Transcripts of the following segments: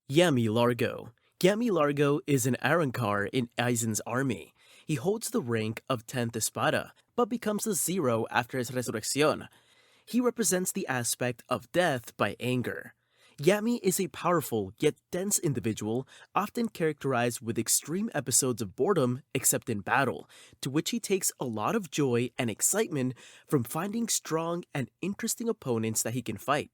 Yammy Llargo. Yammy Llargo is an Arrancar in Aizen's army. He holds the rank of 10th Espada, but becomes a zero after his resurrección. He represents the aspect of death by anger. Yammy is a powerful yet dense individual, often characterized with extreme episodes of boredom except in battle, to which he takes a lot of joy and excitement from finding strong and interesting opponents that he can fight.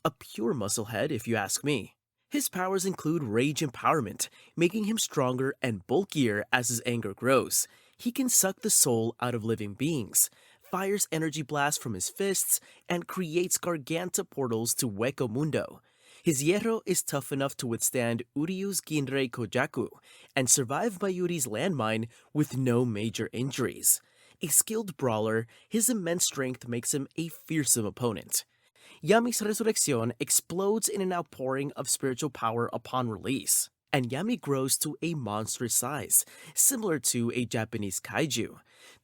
A pure musclehead, if you ask me. His powers include rage empowerment, making him stronger and bulkier as his anger grows. He can suck the soul out of living beings, fires energy blasts from his fists, and creates garganta portals to Hueco Mundo. His hierro is tough enough to withstand Uryu's Ginrei Kojaku and survive Mayuri's landmine with no major injuries. A skilled brawler, his immense strength makes him a fearsome opponent. Yammy's resurrection explodes in an outpouring of spiritual power upon release, and Yammy grows to a monstrous size, similar to a Japanese kaiju.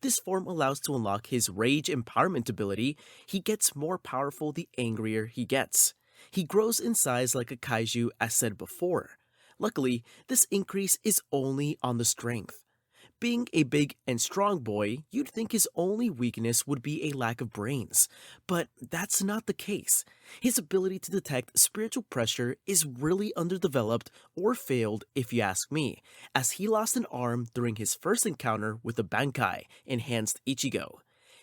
This form allows to unlock his rage empowerment ability. He gets more powerful the angrier he gets. He grows in size like a kaiju as said before. Luckily, this increase is only on the strength. Being a big and strong boy, you'd think his only weakness would be a lack of brains, but that's not the case. His ability to detect spiritual pressure is really underdeveloped or failed if you ask me, as he lost an arm during his first encounter with the Bankai, enhanced Ichigo.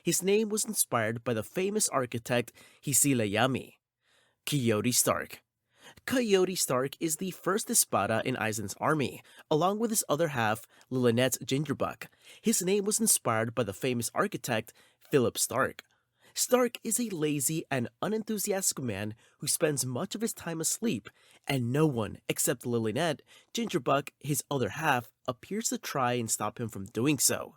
His name was inspired by the famous architect Hisile Yami. Coyote Starkk. Coyote Starkk is the first Espada in Aizen's army, along with his other half, Lynette's Gingerbuck. His name was inspired by the famous architect, Philip Stark. Stark is a lazy and unenthusiastic man who spends much of his time asleep, and no one except Lynette, Gingerbuck, his other half, appears to try and stop him from doing so.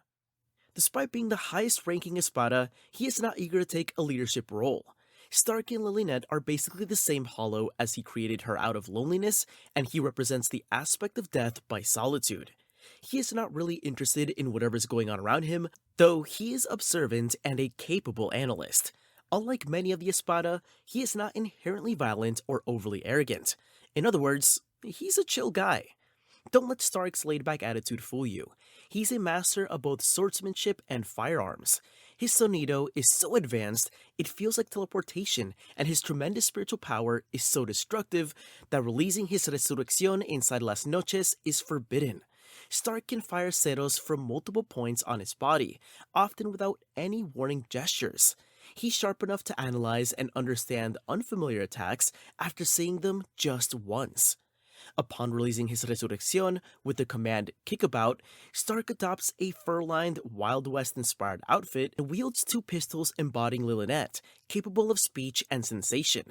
Despite being the highest ranking Espada, he is not eager to take a leadership role. Stark and Lynette are basically the same hollow, as he created her out of loneliness, and he represents the aspect of death by solitude. He is not really interested in whatever's going on around him, though he is observant and a capable analyst. Unlike many of the Espada, he is not inherently violent or overly arrogant. In other words, he's a chill guy. Don't let Stark's laid-back attitude fool you. He's a master of both swordsmanship and firearms. His sonido is so advanced, it feels like teleportation, and his tremendous spiritual power is so destructive that releasing his resurrección inside Las Noches is forbidden. Stark can fire ceros from multiple points on his body, often without any warning gestures. He's sharp enough to analyze and understand unfamiliar attacks after seeing them just once. Upon releasing his resurrección with the command Kickabout, Stark adopts a fur-lined Wild West-inspired outfit and wields two pistols embodying Lynette, capable of speech and sensation.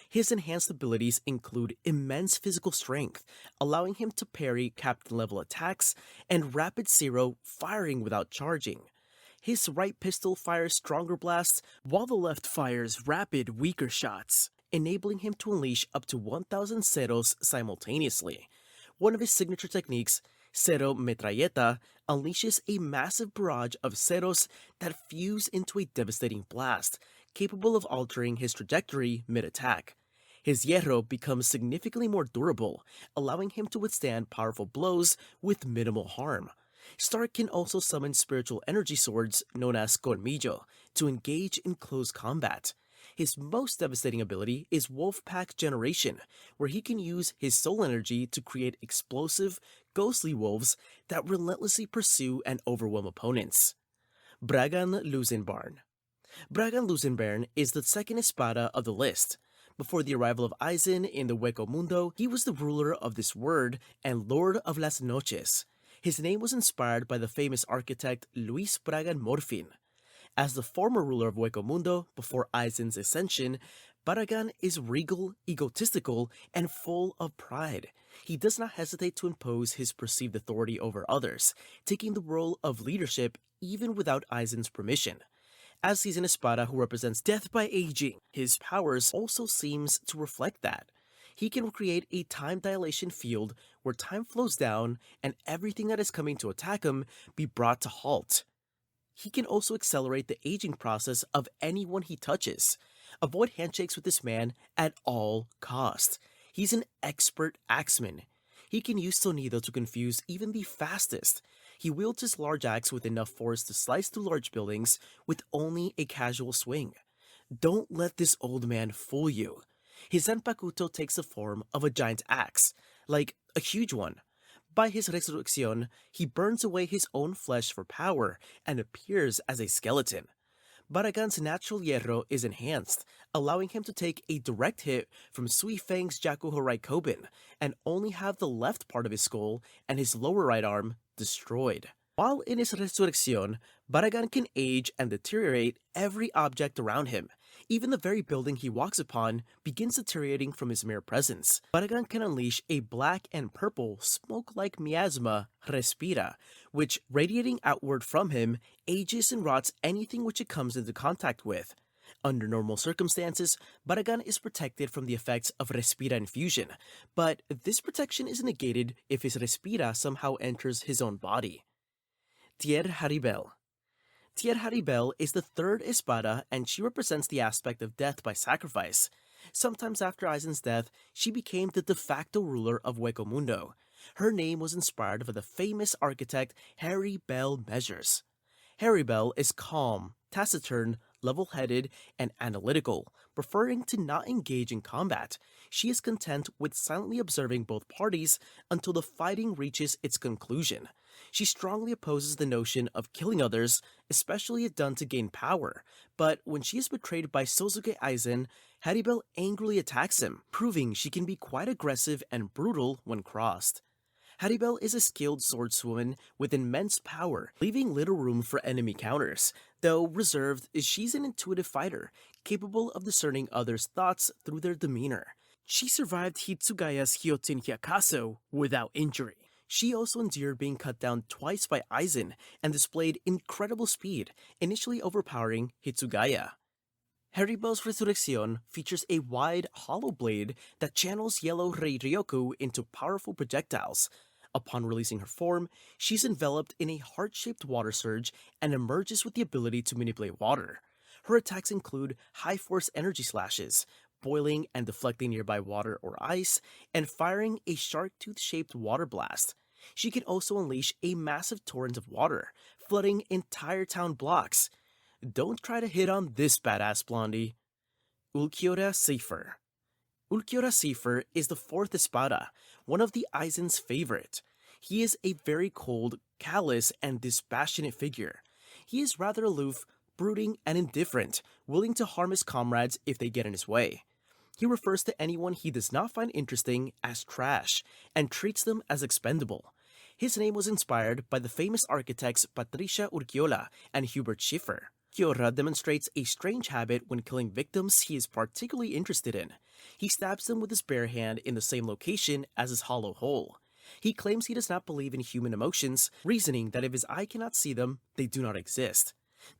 His enhanced abilities include immense physical strength, allowing him to parry captain-level attacks, and rapid zero, firing without charging. His right pistol fires stronger blasts, while the left fires rapid, weaker shots, enabling him to unleash up to 1,000 ceros simultaneously. One of his signature techniques, Cero Metralleta, unleashes a massive barrage of ceros that fuse into a devastating blast, capable of altering his trajectory mid-attack. His hierro becomes significantly more durable, allowing him to withstand powerful blows with minimal harm. Stark can also summon spiritual energy swords, known as Colmillo, to engage in close combat. His most devastating ability is Wolfpack Generation, where he can use his soul energy to create explosive, ghostly wolves that relentlessly pursue and overwhelm opponents. Braggan Louisenbairn. Braggan Louisenbairn is the second Espada of the list. Before the arrival of Aizen in the Hueco Mundo, he was the ruler of this world and Lord of Las Noches. His name was inspired by the famous architect Luis Braggan Morfin. As the former ruler of Hueco Mundo before Aizen's ascension, Braggan is regal, egotistical, and full of pride. He does not hesitate to impose his perceived authority over others, taking the role of leadership even without Aizen's permission. As he's an Espada who represents death by aging, his powers also seems to reflect that. He can create a time dilation field where time flows down and everything that is coming to attack him be brought to halt. He can also accelerate the aging process of anyone he touches. Avoid handshakes with this man at all costs. He's an expert axeman. He can use sonido to confuse even the fastest. He wields his large axe with enough force to slice through large buildings with only a casual swing. Don't let this old man fool you. His Zanpakuto takes the form of a giant axe, like a huge one. By his resurrección, he burns away his own flesh for power and appears as a skeleton. Braggan's natural hierro is enhanced, allowing him to take a direct hit from Suifang's Jakuhorai Koben and only have the left part of his skull and his lower right arm destroyed. While in his resurrección, Braggan can age and deteriorate every object around him. Even the very building he walks upon begins deteriorating from his mere presence. Braggan can unleash a black and purple smoke-like miasma, Respira, which, radiating outward from him, ages and rots anything which it comes into contact with. Under normal circumstances, Braggan is protected from the effects of Respira infusion, but this protection is negated if his Respira somehow enters his own body. Tierra Harribel. Tierra Harribel is the third Espada, and she represents the aspect of death by sacrifice. Sometimes after Aizen's death, she became the de facto ruler of Hueco Mundo. Her name was inspired by the famous architect Harribel Measures. Harribel is calm, taciturn, level-headed, and analytical, preferring to not engage in combat. She is content with silently observing both parties until the fighting reaches its conclusion. She strongly opposes the notion of killing others, especially if done to gain power, but when she is betrayed by Sosuke Aizen, Harribel angrily attacks him, proving she can be quite aggressive and brutal when crossed. Harribel is a skilled swordswoman with immense power, leaving little room for enemy counters. Though reserved, she's an intuitive fighter, capable of discerning others' thoughts through their demeanor. She survived Hitsugaya's Hyoten Hyakaso without injury. She also endured being cut down twice by Aizen and displayed incredible speed, initially overpowering Hitsugaya. Harribel's Resurrección features a wide, hollow blade that channels yellow Rei Ryoku into powerful projectiles. Upon releasing her form, she's enveloped in a heart-shaped water surge and emerges with the ability to manipulate water. Her attacks include high-force energy slashes, boiling and deflecting nearby water or ice, and firing a shark-tooth-shaped water blast. She can also unleash a massive torrent of water, flooding entire town blocks. Don't try to hit on this badass blondie. Ulquiorra Cifer. Ulquiorra Cifer is the fourth Espada, one of the Aizen's favorite. He is a very cold, callous, and dispassionate figure. He is rather aloof, brooding, and indifferent, willing to harm his comrades if they get in his way. He refers to anyone he does not find interesting as trash, and treats them as expendable. His name was inspired by the famous architects Patricia Urquiola and Hubert Schiffer. Ulquiorra demonstrates a strange habit when killing victims he is particularly interested in. He stabs them with his bare hand in the same location as his hollow hole. He claims he does not believe in human emotions, reasoning that if his eye cannot see them, they do not exist.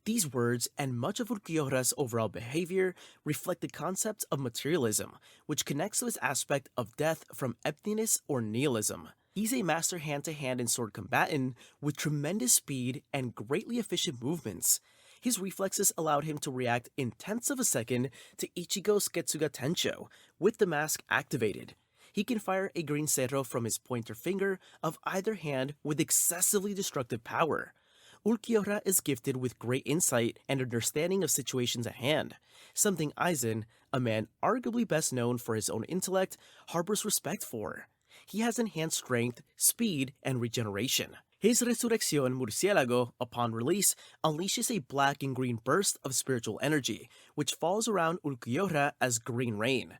These words and much of Ulquiorra's overall behavior reflect the concept of materialism, which connects to his aspect of death from emptiness or nihilism. He's a master hand-to-hand and sword combatant with tremendous speed and greatly efficient movements. His reflexes allowed him to react in tenths of a second to Ichigo's Getsuga Tensho, with the mask activated. He can fire a green cerro from his pointer finger of either hand with excessively destructive power. Ulquiorra is gifted with great insight and understanding of situations at hand, something Aizen, a man arguably best known for his own intellect, harbors respect for. He has enhanced strength, speed, and regeneration. His Resurrección Murciélago, upon release, unleashes a black and green burst of spiritual energy, which falls around Ulquiorra as green rain.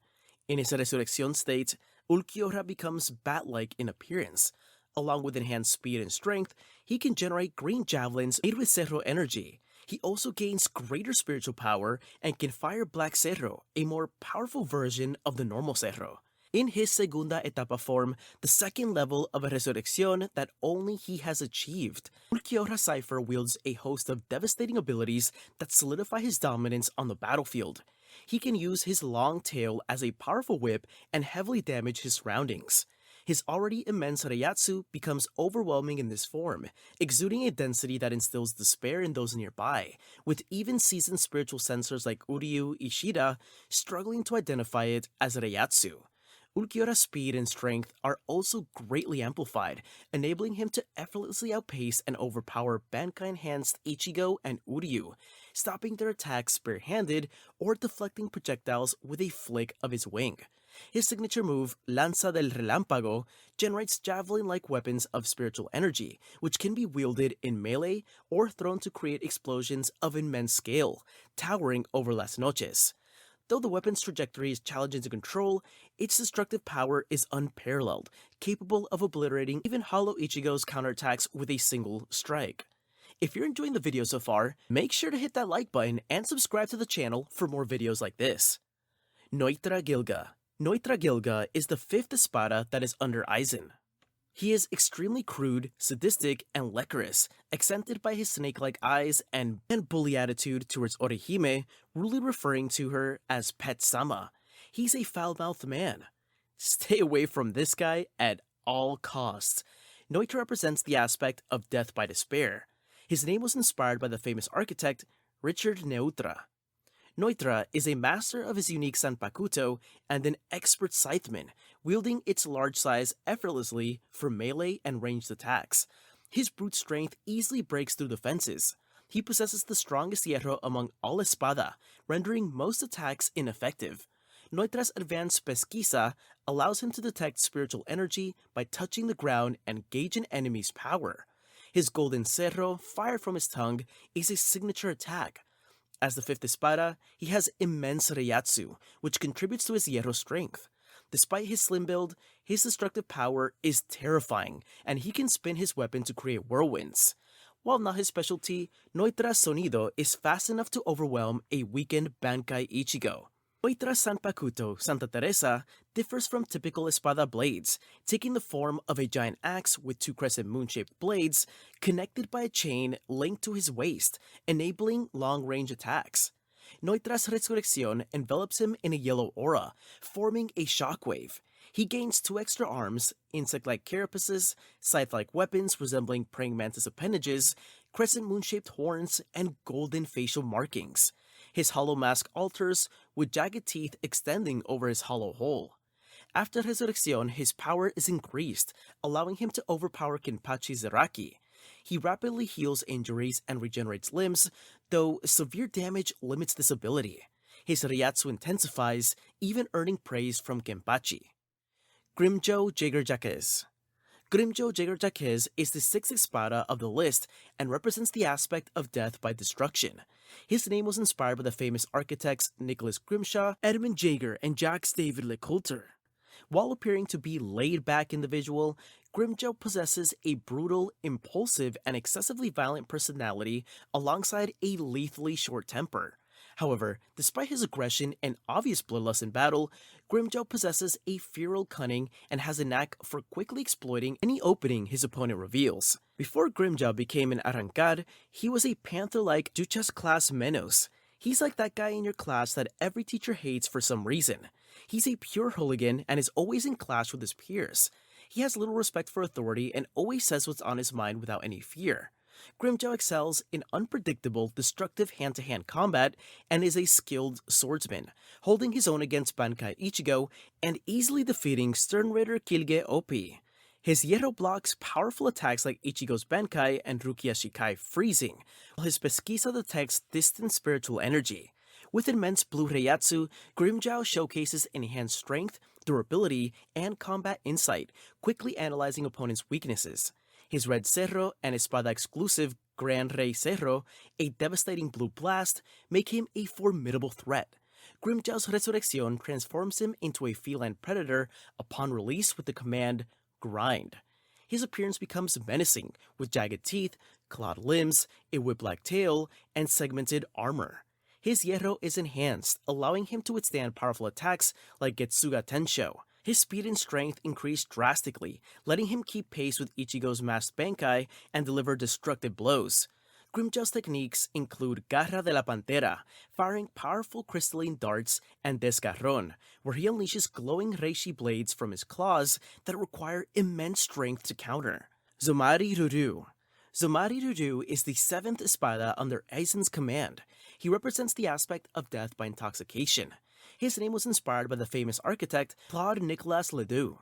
In his Resurrección state, Ulquiorra becomes bat-like in appearance. Along with enhanced speed and strength, he can generate green javelins made with Cerro energy. He also gains greater spiritual power and can fire Black Cerro, a more powerful version of the normal Cerro. In his Segunda Etapa form, the second level of a Resurrección that only he has achieved, Ulquiorra Cifer wields a host of devastating abilities that solidify his dominance on the battlefield. He can use his long tail as a powerful whip and heavily damage his surroundings. His already immense Reiatsu becomes overwhelming in this form, exuding a density that instills despair in those nearby, with even seasoned spiritual sensors like Uryu Ishida struggling to identify it as Reiatsu. Ulquiorra's speed and strength are also greatly amplified, enabling him to effortlessly outpace and overpower Bankai-enhanced Ichigo and Uryu, stopping their attacks barehanded or deflecting projectiles with a flick of his wing. His signature move, Lanza del Relámpago, generates javelin-like weapons of spiritual energy, which can be wielded in melee or thrown to create explosions of immense scale, towering over Las Noches. Though the weapon's trajectory is challenging to control, its destructive power is unparalleled, capable of obliterating even Hollow Ichigo's counterattacks with a single strike. If you're enjoying the video so far, make sure to hit that like button and subscribe to the channel for more videos like this. Nnoitra Gilga. Nnoitra Gilga is the 5th Espada that is under Aizen. He is extremely crude, sadistic, and lecherous, accented by his snake-like eyes and bully attitude towards Orihime, rudely referring to her as Pet Sama. He's a foul-mouthed man. Stay away from this guy at all costs. Nnoitra represents the aspect of death by despair. His name was inspired by the famous architect Richard Nnoitra. Nnoitra is a master of his unique Sanpakuto and an expert scytheman, wielding its large size effortlessly for melee and ranged attacks. His brute strength easily breaks through defenses. He possesses the strongest hierro among all Espada, rendering most attacks ineffective. Nnoitra's advanced pesquisa allows him to detect spiritual energy by touching the ground and gauge an enemy's power. His golden cerro, fired from his tongue, is a signature attack. As the 5th Espada, he has immense Reiatsu, which contributes to his hierro strength. Despite his slim build, his destructive power is terrifying, and he can spin his weapon to create whirlwinds. While not his specialty, Nnoitra's sonido is fast enough to overwhelm a weakened Bankai Ichigo. Nnoitra's Sanpakuto, Santa Teresa, differs from typical Espada blades, taking the form of a giant axe with 2 crescent moon-shaped blades connected by a chain linked to his waist, enabling long-range attacks. Nnoitra's Resurrección envelops him in a yellow aura, forming a shockwave. He gains 2 extra arms, insect-like carapaces, scythe-like weapons resembling praying mantis appendages, crescent moon-shaped horns, and golden facial markings. His hollow mask alters, with jagged teeth extending over his hollow hole. After Resurrección, his power is increased, allowing him to overpower Kenpachi Zeraki. He rapidly heals injuries and regenerates limbs, though severe damage limits this ability. His Reiatsu intensifies, even earning praise from Kenpachi. Grimmjow Jaegerjaquez. Grimmjow Jaegerjaquez is the 6th Espada of the list and represents the aspect of death by destruction. His name was inspired by the famous architects Nicholas Grimshaw, Edmund Jaeger, and Jacques David Lecoultre. While appearing to be a laid-back individual, Grimmjow possesses a brutal, impulsive, and excessively violent personality alongside a lethally short temper. However, despite his aggression and obvious bloodlust in battle, Grimmjow possesses a feral cunning and has a knack for quickly exploiting any opening his opponent reveals. Before Grimmjow became an Arrancar, he was a panther-like Duchess class Menos. He's like that guy in your class that every teacher hates for some reason. He's a pure hooligan and is always in clash with his peers. He has little respect for authority and always says what's on his mind without any fear. Grimmjow excels in unpredictable, destructive hand-to-hand combat and is a skilled swordsman, holding his own against Bankai Ichigo and easily defeating Stern Raider Kilge OP. His hierro blocks powerful attacks like Ichigo's Bankai and Rukia Shikai freezing, while his pesquisa detects distant spiritual energy. With immense blue Reiatsu, Grimmjow showcases enhanced strength, durability, and combat insight, quickly analyzing opponents' weaknesses. His red Cerro and Espada exclusive Gran Rey Cerro, a devastating blue blast, make him a formidable threat. Grimmjow's Resurrección transforms him into a feline predator upon release with the command, Grind. His appearance becomes menacing, with jagged teeth, clawed limbs, a whip-like tail, and segmented armor. His hierro is enhanced, allowing him to withstand powerful attacks like Getsuga Tensho. His speed and strength increase drastically, letting him keep pace with Ichigo's masked Bankai and deliver destructive blows. Grimmjow's techniques include Garra de la Pantera, firing powerful crystalline darts, and Desgarrón, where he unleashes glowing reishi blades from his claws that require immense strength to counter. Zommari Rureaux. Zommari Rureaux is the 7th Espada under Aizen's command. He represents the aspect of death by intoxication. His name was inspired by the famous architect Claude Nicolas Ledoux.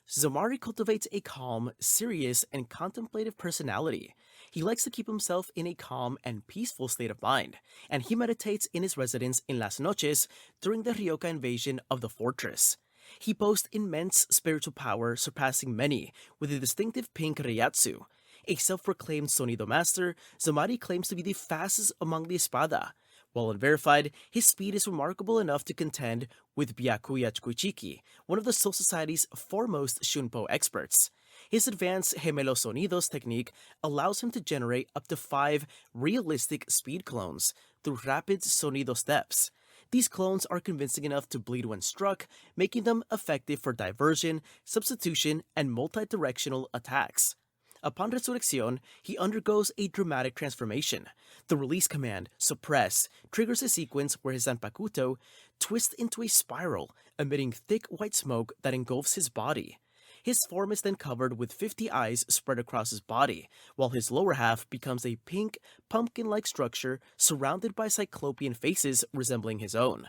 Zommari cultivates a calm, serious, and contemplative personality. He likes to keep himself in a calm and peaceful state of mind, and he meditates in his residence in Las Noches during the Ryoka invasion of the fortress. He boasts immense spiritual power, surpassing many, with a distinctive pink reiatsu. A self-proclaimed sonido master, Zommari claims to be the fastest among the Espada. While unverified, his speed is remarkable enough to contend with Byakuya Chuichiki, one of the Soul Society's foremost Shunpo experts. His advanced Gemelo Sonidos technique allows him to generate up to 5 realistic speed clones through rapid sonido steps. These clones are convincing enough to bleed when struck, making them effective for diversion, substitution, and multi-directional attacks. Upon Resurrección, he undergoes a dramatic transformation. The release command, Suppress, triggers a sequence where his Zanpakuto twists into a spiral, emitting thick white smoke that engulfs his body. His form is then covered with 50 eyes spread across his body, while his lower half becomes a pink, pumpkin-like structure surrounded by cyclopean faces resembling his own.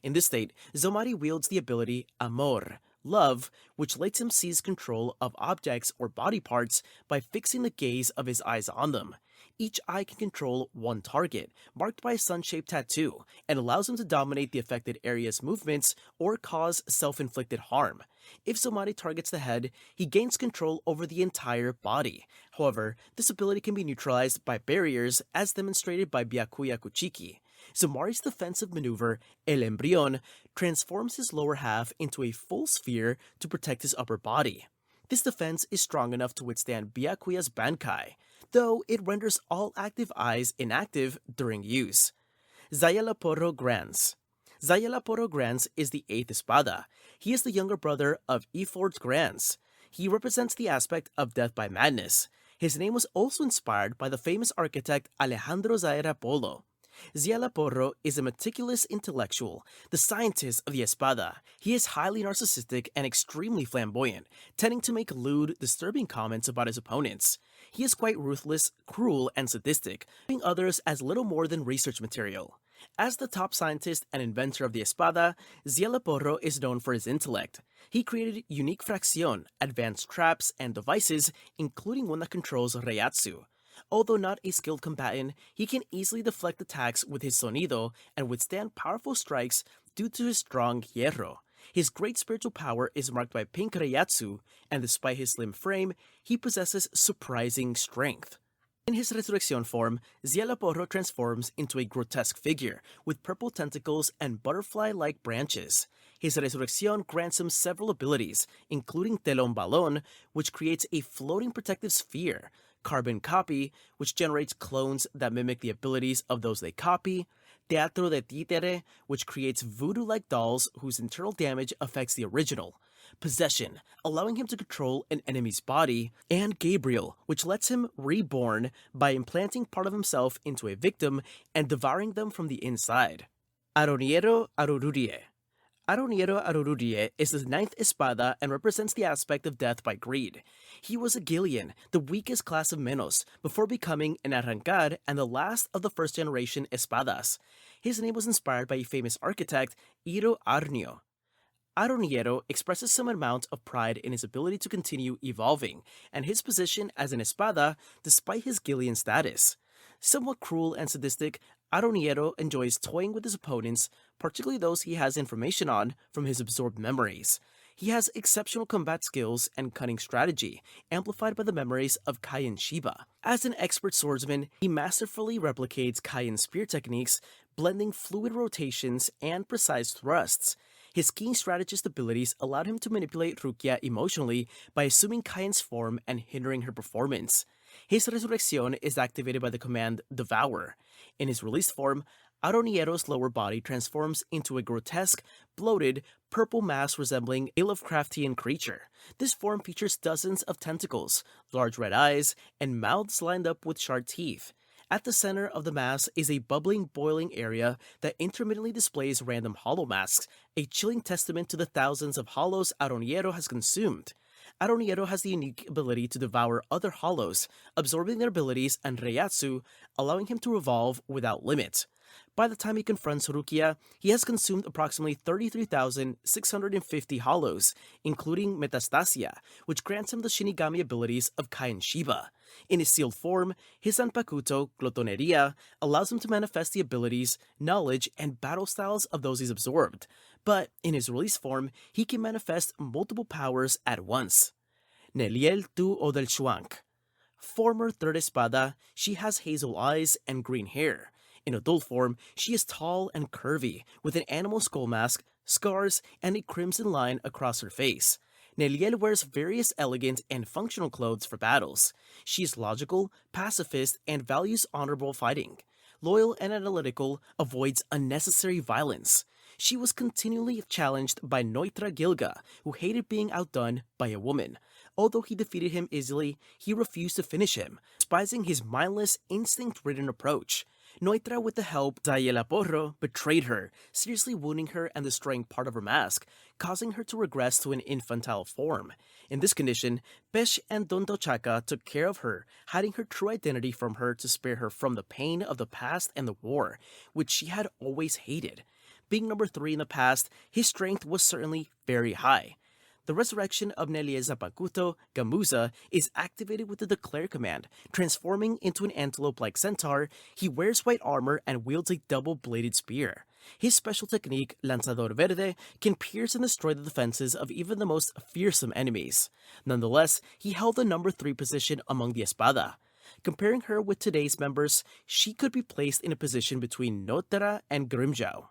In this state, Zommari wields the ability Amor, love, which lets him seize control of objects or body parts by fixing the gaze of his eyes on them. Each eye can control one target, marked by a sun-shaped tattoo, and allows him to dominate the affected area's movements or cause self-inflicted harm. If Zommari targets the head, he gains control over the entire body. However, this ability can be neutralized by barriers as demonstrated by Byakuya Kuchiki. Zommari's defensive maneuver, El Embrión, transforms his lower half into a full sphere to protect his upper body. This defense is strong enough to withstand Byakuya's Bankai, though it renders all active eyes inactive during use. Szayelaporro Granz. Szayelaporro Granz is the 8th Espada. He is the younger brother of Iford Granz. He represents the aspect of death by madness. His name was also inspired by the famous architect Alejandro Szayelaporro. Szayelaporro is a meticulous intellectual, the scientist of the Espada. He is highly narcissistic and extremely flamboyant, tending to make lewd, disturbing comments about his opponents. He is quite ruthless, cruel, and sadistic, viewing others as little more than research material. As the top scientist and inventor of the Espada, Szayelaporro is known for his intellect. He created unique fracción, advanced traps, and devices, including one that controls Reiatsu. Although not a skilled combatant, he can easily deflect attacks with his sonido and withstand powerful strikes due to his strong hierro. His great spiritual power is marked by pink reiatsu, and despite his slim frame, he possesses surprising strength. In his Resurrección form, Szayelaporro transforms into a grotesque figure with purple tentacles and butterfly-like branches. His Resurrección grants him several abilities, including Telón Balón, which creates a floating protective sphere, Carbon Copy, which generates clones that mimic the abilities of those they copy, Teatro de Títere, which creates voodoo-like dolls whose internal damage affects the original, Possession, allowing him to control an enemy's body, and Gabriel, which lets him reborn by implanting part of himself into a victim and devouring them from the inside. Aaroniero Arruruerie. Aaroniero Arruruerie is the 9th Espada and represents the aspect of death by greed. He was a Gillian, the weakest class of Menos, before becoming an Arrancar and the last of the first-generation Espadas. His name was inspired by a famous architect, Iro Arnio. Aaroniero expresses some amount of pride in his ability to continue evolving, and his position as an Espada despite his Gillian status. Somewhat cruel and sadistic, Aaroniero enjoys toying with his opponents, particularly those he has information on from his absorbed memories. He has exceptional combat skills and cunning strategy, amplified by the memories of Kaien Shiba. As an expert swordsman, he masterfully replicates Kaien spear techniques, blending fluid rotations and precise thrusts. His keen strategist abilities allowed him to manipulate Rukia emotionally by assuming Kaien's form and hindering her performance. His Resurrección is activated by the command Devour. In his released form, Aaroniero's lower body transforms into a grotesque, bloated, purple mass resembling a Lovecraftian creature. This form features dozens of tentacles, large red eyes, and mouths lined up with sharp teeth. At the center of the mass is a bubbling, boiling area that intermittently displays random hollow masks, a chilling testament to the thousands of hollows Aaroniero has consumed. Aaroniero has the unique ability to devour other hollows, absorbing their abilities and reiatsu, allowing him to evolve without limit. By the time he confronts Rukia, he has consumed approximately 33,650 hollows, including Metastasia, which grants him the Shinigami abilities of Kai and Shiba. In his sealed form, his Zanpakuto, Glotoneria, allows him to manifest the abilities, knowledge, and battle styles of those he's absorbed, but in his released form, he can manifest multiple powers at once. Nelliel Tu Odelschwanck. Former third Espada, she has hazel eyes and green hair. In adult form, she is tall and curvy, with an animal skull mask, scars, and a crimson line across her face. Nelliel wears various elegant and functional clothes for battles. She is logical, pacifist, and values honorable fighting. Loyal and analytical, avoids unnecessary violence. She was continually challenged by Nnoitra Gilga, who hated being outdone by a woman. Although he defeated him easily, he refused to finish him, despising his mindless, instinct-ridden approach. Nnoitra, with the help of Szayelaporro, betrayed her, seriously wounding her and destroying part of her mask, causing her to regress to an infantile form. In this condition, Pesh and Don Tochaka took care of her, hiding her true identity from her to spare her from the pain of the past and the war, which she had always hated. Being number 3 in the past, his strength was certainly very high. The resurrection of Nelliel's Zanpakuto, Gamuza, is activated with the Declare command. Transforming into an antelope-like centaur, he wears white armor and wields a double-bladed spear. His special technique, Lanzador Verde, can pierce and destroy the defenses of even the most fearsome enemies. Nonetheless, he held the number 3 position among the Espada. Comparing her with today's members, she could be placed in a position between Nnoitra and Grimmjow.